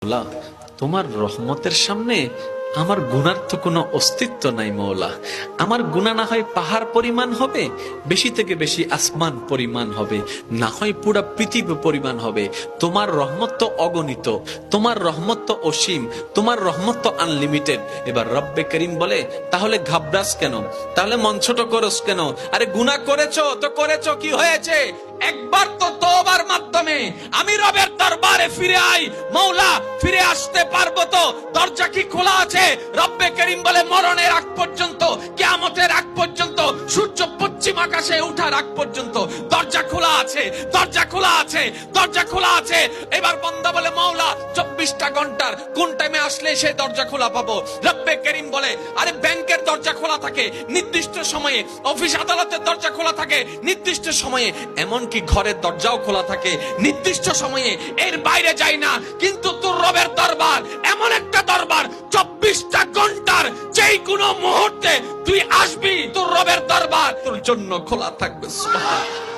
মৌলা, তোমার রহমতের সামনে আমার গুনার তো কোনো অস্তিত্ব নাই মৌলা। আমার গুনাহ না হয় পাহাড় পরিমাণ হবে, বেশি থেকে বেশি আসমান পরিমাণ হবে, না হয় পুরা পৃথিবী পরিমাণ হবে। তোমার রহমত তো অগণিত, তোমার রহমত তো অসীম, তোমার রহমত তো আনলিমিটেড। এবার রব্বে করিম বলে, তাহলে ঘাবড়াস কেন, তাহলে মন ছোট করস কেন? আরে গুনাহ করেছো তো করেছো, কি হয়েছে? একবার তো তওবার মাধ্যমে আমি রবের দরবারে ফিরে আই। মৌলা, ফিরে আসতে পারবো তো? দরজা কি খোলা আছে? রব্বে করিম বলে, মরণের আগ পর্যন্ত, কিয়ামতের আগ পর্যন্ত, সূর্য পশ্চিম আকাশে ওঠার আগ পর্যন্ত দরজা খোলা আছে, দরজা খোলা আছে, দরজা খোলা আছে। এবার বান্দা বলে, মৌলা 24টা ঘন্টার কোন টাইমে আসলে সেই দরজা খোলা পাবো? রব্বে করিম বলে, আরে ব্যাংকের দরজা খোলা থাকে নির্দিষ্ট সময়ে, অফিস আদালতের দরজা খোলা থাকে নির্দিষ্ট সময়ে, এমনকি ঘরের দরজাও খোলা থাকে নির্দিষ্ট সময়ে, এর বাইরে যাই না। কিন্তু তোর রবের দরবার এমন একটা দরবার, 24টা ঘন্টার যেই কোনো মুহূর্তে তুই আসবি, তোর রবের দরবার তোর জন্য খোলা থাকবে। সুবহানাল্লাহ।